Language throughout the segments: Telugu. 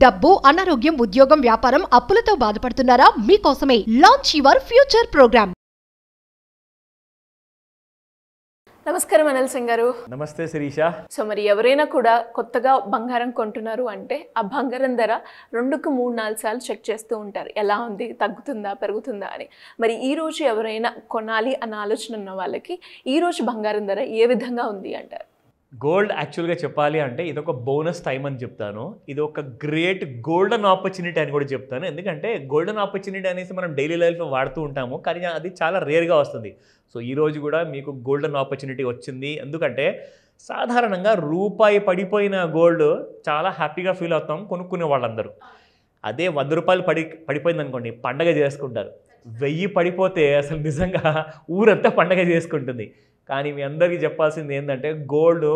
డబ్బు, అనారోగ్యం, ఉద్యోగం, వ్యాపారం, అప్పులతో బాధపడుతున్నారా? మీకోసమే లాంచ్ యువర్ ఫ్యూచర్ ప్రోగ్రామ్. నమస్కారం అనిల్ సింగ్ గారు. నమస్తే శిరీష. సో మరి ఎవరైనా కూడా కొత్తగా బంగారం కొంటున్నారు అంటే ఆ బంగారం ధర 2కు 3-4 సార్లు చెక్ చేస్తూ ఉంటారు, ఎలా ఉంది, తగ్గుతుందా, పెరుగుతుందా అని. మరి ఈ రోజు ఎవరైనా కొనాలి అన్న ఆలోచన ఉన్న వాళ్ళకి ఈ రోజు బంగారం ధర ఏ విధంగా ఉంది అంటారు? గోల్డ్ యాక్చువల్గా చెప్పాలి అంటే ఇది ఒక బోనస్ టైం అని చెప్తాను. ఇది ఒక గ్రేట్ గోల్డెన్ ఆపర్చునిటీ అని కూడా చెప్తాను. ఎందుకంటే గోల్డెన్ ఆపర్చునిటీ అనేసి మనం డైలీ లైఫ్లో వాడుతూ ఉంటాము, కానీ అది చాలా రేర్గా వస్తుంది. సో ఈరోజు కూడా మీకు గోల్డెన్ ఆపర్చునిటీ వచ్చింది. ఎందుకంటే సాధారణంగా రూపాయి పడిపోయిన గోల్డ్ చాలా హ్యాపీగా ఫీల్ అవుతాం కొనుక్కునే వాళ్ళందరూ. అదే 100 రూపాయలు పడిపోయింది అనుకోండి, పండగ చేసుకుంటారు. 1000 పడిపోతే అసలు నిజంగా ఊరంతా పండగ చేసుకుంటుంది. కానీ మీ అందరికీ చెప్పాల్సింది ఏంటంటే గోల్డ్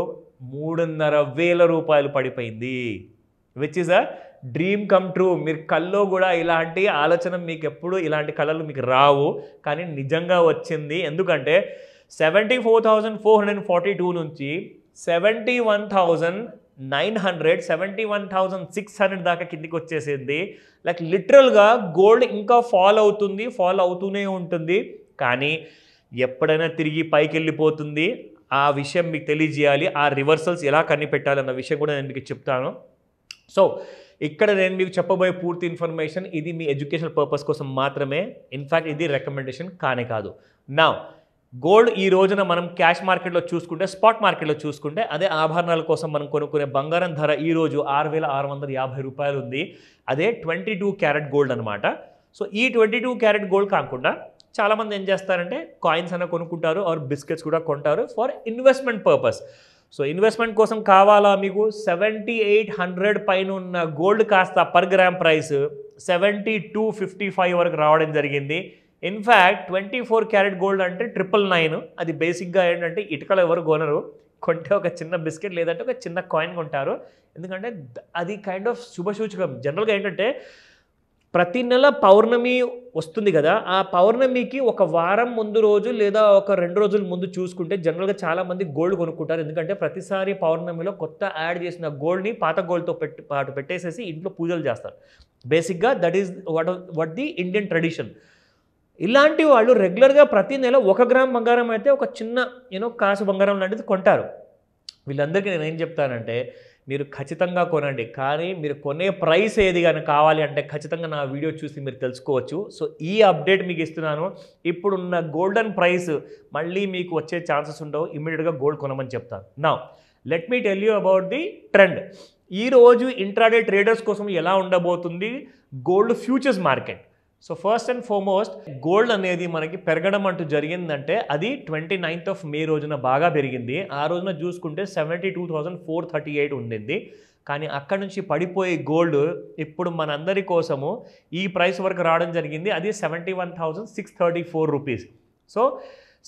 3,500 రూపాయలు పడిపోయింది, which is a dream come true. మీరు కల్లో కూడా ఇలాంటి ఆలోచన మీకు ఎప్పుడు ఇలాంటి కళలు మీకు రావు, కానీ నిజంగా వచ్చింది. ఎందుకంటే 74,442 నుంచి 71,900 71,600 దాకా కిందికి వచ్చేసింది. లైక్ లిటరల్గా గోల్డ్ ఇంకా ఫాల్ అవుతూనే ఉంటుంది. కానీ ఎప్పుడైనా తిరిగి పైకి వెళ్ళిపోతుంది. ఆ విషయం మీకు తెలియజేయాలి. ఆ రివర్సల్స్ ఎలా కనిపెట్టాలి అన్న విషయం కూడా నేను మీకు చెప్తాను. సో ఇక్కడ నేను మీకు చెప్పబోయే పూర్తి ఇన్ఫర్మేషన్ ఇది మీ ఎడ్యుకేషన్ పర్పస్ కోసం మాత్రమే. ఇన్ఫ్యాక్ట్ ఇది రికమెండేషన్ కానే కాదు. నా గోల్డ్ ఈ రోజున మనం క్యాష్ మార్కెట్లో చూసుకుంటే, స్పాట్ మార్కెట్లో చూసుకుంటే, అదే ఆభరణాల కోసం మనం కొనుక్కునే బంగారం ధర ఈరోజు 6,650 రూపాయలు ఉంది. అదే 22 క్యారెట్ గోల్డ్ అనమాట. సో ఈ 22 క్యారెట్ గోల్డ్ కాకుండా చాలామంది ఏం చేస్తారంటే కాయిన్స్ అన్న కొనుక్కుంటారు, ఆర్ బిస్కెట్స్ కూడా కొంటారు for investment purpose. So investment కోసం కావాలా మీకు 7,800 పైన ఉన్న గోల్డ్ కాస్త పర్ గ్రామ్ ప్రైస్ 7,255 వరకు రావడం జరిగింది. ఇన్ఫ్యాక్ట్ 24 క్యారెట్ గోల్డ్ అంటే 999. అది బేసిక్గా ఏంటంటే ఇటుకలు ఎవరు కొనరు, కొంటే ఒక చిన్న బిస్కెట్ లేదంటే ఒక చిన్న కాయిన్ కొంటారు. ఎందుకంటే అది కైండ్ ఆఫ్ శుభసూచకం. జనరల్గా ఏంటంటే ప్రతి నెల పౌర్ణమి వస్తుంది కదా, ఆ పౌర్ణమికి ఒక వారం ముందు రోజు లేదా ఒక 2 రోజుల ముందు చూసుకుంటే జనరల్గా చాలామంది గోల్డ్ కొనుక్కుంటారు. ఎందుకంటే ప్రతిసారి పౌర్ణమిలో కొత్త యాడ్ చేసిన గోల్డ్ని పాత గోల్డ్తో పాటు పెట్టేసేసి ఇంట్లో పూజలు చేస్తారు. బేసిక్గా that is what the Indian tradition. ఇలాంటి వాళ్ళు రెగ్యులర్గా ప్రతి నెల 1 గ్రామ్ బంగారం అయితే ఒక చిన్న కాసు బంగారం లాంటిది కొంటారు. వీళ్ళందరికీ నేను ఏం చెప్తానంటే మీరు ఖచ్చితంగా కొనండి, కానీ మీరు కొనే ప్రైస్ ఏది కానీ కావాలి అంటే ఖచ్చితంగా నా వీడియో చూసి మీరు తెలుసుకోవచ్చు. సో ఈ అప్డేట్ మీకు ఇస్తున్నాను. ఇప్పుడున్న గోల్డెన్ ప్రైస్ మళ్ళీ మీకు వచ్చే ఛాన్సెస్ ఉండవు. ఇమ్మీడియట్గా గోల్డ్ కొనమని చెప్తాను. Now let me tell you about the trend. ఈరోజు ఇంట్రాడే ట్రేడర్స్ కోసం ఎలా ఉండబోతుంది gold futures market. So first and foremost gold అనేది మనకి పెరగడం అంటూ జరిగిందంటే అది 29th మే రోజున బాగా పెరిగింది. ఆ రోజున చూసుకుంటే 72,438 ఉండింది. కానీ అక్కడ నుంచి పడిపోయే గోల్డ్ ఇప్పుడు మనందరి కోసము ఈ ప్రైస్ వరకు రావడం జరిగింది. అది 71,634 రూపీస్. సో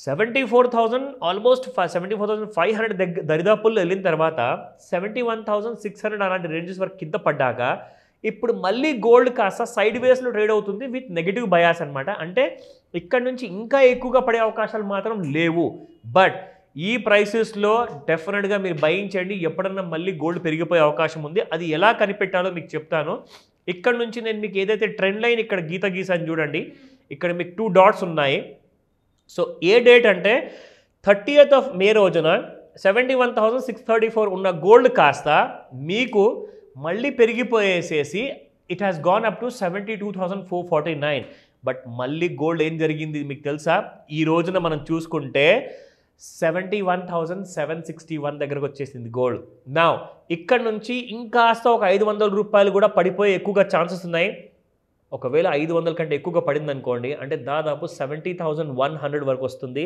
74,000 ఆల్మోస్ట్ 74,500 దరిదాపుల్లో వెళ్ళిన తర్వాత 71,600 అలాంటి రేంజెస్ వరకు కింద పడ్డాక ఇప్పుడు మళ్ళీ గోల్డ్ కాస్త సైడ్ వేస్లో ట్రేడ్ అవుతుంది విత్ నెగిటివ్ బయాస్ అనమాట. అంటే ఇక్కడ నుంచి ఇంకా ఎక్కువగా పడే అవకాశాలు మాత్రం లేవు. బట్ ఈ ప్రైసెస్లో డెఫినెట్గా మీరు బయింగ్ చేయండి. ఎప్పుడన్నా మళ్ళీ గోల్డ్ పెరిగిపోయే అవకాశం ఉంది. అది ఎలా కనిపెట్టాలో మీకు చెప్తాను. ఇక్కడ నుంచి నేను మీకు ఏదైతే ట్రెండ్ లైన్ ఇక్కడ గీసాను చూడండి, ఇక్కడ మీకు 2 డాట్స్ ఉన్నాయి. సో ఏ డేట్ అంటే 30th మే రోజున 71,634 ఉన్న గోల్డ్ కాస్త మీకు మళ్ళీ పెరిగిపోయేసేసి it has gone up to 72,449. But మళ్ళీ గోల్డ్ ఏం జరిగింది మీకు తెలుసా? ఈ రోజున మనం చూసుకుంటే 71,761 దగ్గరకు వచ్చేసింది గోల్డ్. నా ఇక్కడ నుంచి ఇంకాస్త ఒక 500 రూపాయలు కూడా పడిపోయే ఎక్కువగా ఛాన్సెస్ ఉన్నాయి. ఒకవేళ 500 కంటే ఎక్కువగా పడింది అనుకోండి అంటే దాదాపు 70,100 వరకు వస్తుంది.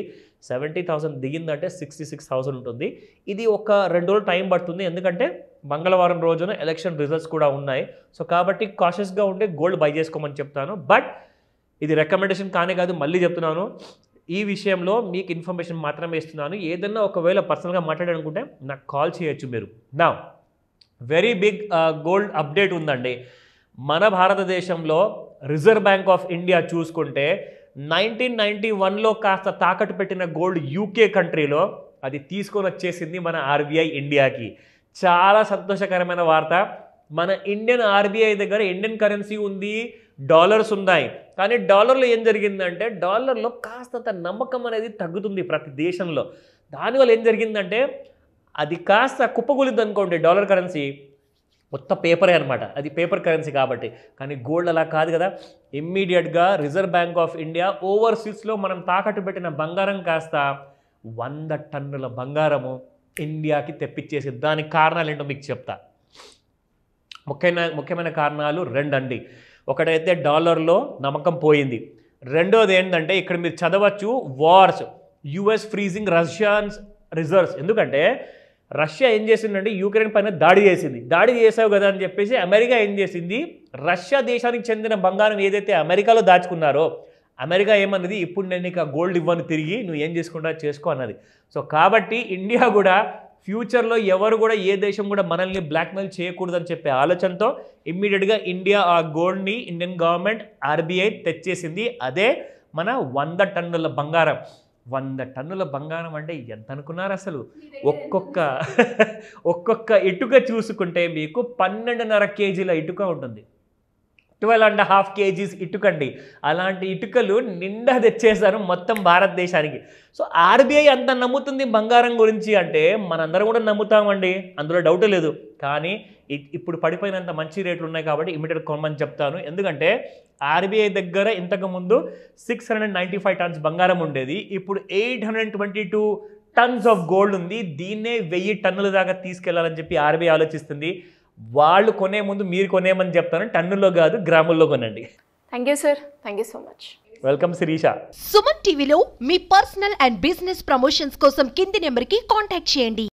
70,000 దిగిందంటే 66,000 ఉంటుంది. ఇది ఒక 2 రోజులు టైం పడుతుంది, ఎందుకంటే మంగళవారం రోజున ఎలక్షన్ రిజల్ట్స్ కూడా ఉన్నాయి. సో కాబట్టి కాషియస్గా ఉంటే గోల్డ్ బై చేసుకోమని చెప్తాను. బట్ ఇది రికమెండేషన్ కానే కాదు, మళ్ళీ చెప్తున్నాను. ఈ విషయంలో మీకు ఇన్ఫర్మేషన్ మాత్రమే ఇస్తున్నాను. ఏదన్నా ఒకవేళ పర్సనల్గా మాట్లాడాలనుకుంటే నాకు కాల్ చేయొచ్చు మీరు. నా వెరీ బిగ్ గోల్డ్ అప్డేట్ ఉందండి. మన భారతదేశంలో రిజర్వ్ బ్యాంక్ ఆఫ్ ఇండియా చూసుకుంటే 1991లో కాస్త తాకట్టు పెట్టిన గోల్డ్ యూకే కంట్రీలో అది తీసుకొని వచ్చేసింది మన ఆర్బీఐ ఇండియాకి. చాలా సంతోషకరమైన వార్త. మన ఇండియన్ ఆర్బీఐ దగ్గర ఇండియన్ కరెన్సీ ఉంది, డాలర్స్ ఉన్నాయి. కానీ డాలర్లో ఏం జరిగిందంటే డాలర్లో కాస్తంత నమ్మకం అనేది తగ్గుతుంది ప్రతి దేశంలో. దానివల్ల ఏం జరిగిందంటే అది కాస్త కుప్పకూలింది అనుకోండి డాలర్ కరెన్సీ, మొత్తం పేపరే అనమాట, అది పేపర్ కరెన్సీ కాబట్టి. కానీ గోల్డ్ అలా కాదు కదా. ఇమ్మీడియట్గా రిజర్వ్ బ్యాంక్ ఆఫ్ ఇండియా ఓవర్సీస్లో మనం తాకట్టు పెట్టిన బంగారం కాస్త 100 టన్నుల బంగారము ఇండియాకి తెప్పించేసింది. దానికి కారణాలు ఏంటో మీకు చెప్తా. ముఖ్యమైన కారణాలు 2 అండి. ఒకటైతే డాలర్లో నమ్మకం పోయింది, రెండోది ఏంటంటే ఇక్కడ మీరు చదవచ్చు వార్స్, యుఎస్ ఫ్రీజింగ్ రష్యాన్స్ రిజర్వ్స్. ఎందుకంటే రష్యా ఏం చేసిందంటే యూక్రెయిన్ పైన దాడి చేసింది. దాడి చేసావు కదా అని చెప్పేసి అమెరికా ఏం చేసింది, రష్యా దేశానికి చెందిన బంగారం ఏదైతే అమెరికాలో దాచుకున్నారో అమెరికా ఏమన్నది, ఇప్పుడు నేను నీకు ఆ గోల్డ్ ఇవ్వను తిరిగి, నువ్వు ఏం చేసుకుంటా చేసుకో అన్నది. సో కాబట్టి ఇండియా కూడా ఫ్యూచర్లో ఎవరు కూడా ఏ దేశం కూడా మనల్ని బ్లాక్మెయిల్ చేయకూడదని చెప్పే ఆలోచనతో ఇమ్మీడియట్గా ఇండియా ఆ గోల్డ్ని ఇండియన్ గవర్నమెంట్ ఆర్బీఐ తెచ్చేసింది. అదే మన 100 టన్నుల బంగారం. 100 టన్నుల బంగారం అంటే ఎంత అనుకున్నారు అసలు? ఒక్కొక్క ఇటుక చూసుకుంటే మీకు 12.5 కేజీల ఇటుక ఉంటుంది. 12.5 kgs ఇటుకండి. అలాంటి ఇటుకలు నిండా తెచ్చేశారు మొత్తం భారతదేశానికి. సో ఆర్బీఐ అంత నమ్ముతుంది బంగారం గురించి అంటే మనందరం కూడా నమ్ముతామండి, అందులో డౌట్ లేదు. కానీ ఇప్పుడు పడిపోయినంత మంచి రేట్లు ఉన్నాయి కాబట్టి ఇమీడియట్ కొనమని చెప్తాను. ఎందుకంటే ఆర్బీఐ దగ్గర ఇంతకుముందు 695 టన్స్ బంగారం ఉండేది, ఇప్పుడు 822 టన్స్ ఆఫ్ గోల్డ్ ఉంది. దీన్నే 1000 టన్నుల దాకా తీసుకెళ్లాలని చెప్పి ఆర్బీఐ ఆలోచిస్తుంది. వాళ్ళు కొనే ముందు మీరు కొనేమని చెప్తాను, టన్నుల్లో కాదు గ్రాముల్లో కొనండి. Thank you sir, thank you so much. Welcome Shirisha. Suman టీవీలో మీ పర్సనల్ అండ్ బిజినెస్ ప్రమోషన్స్ కోసం కింది నెంబర్కి కాంటాక్ట్ చేయండి.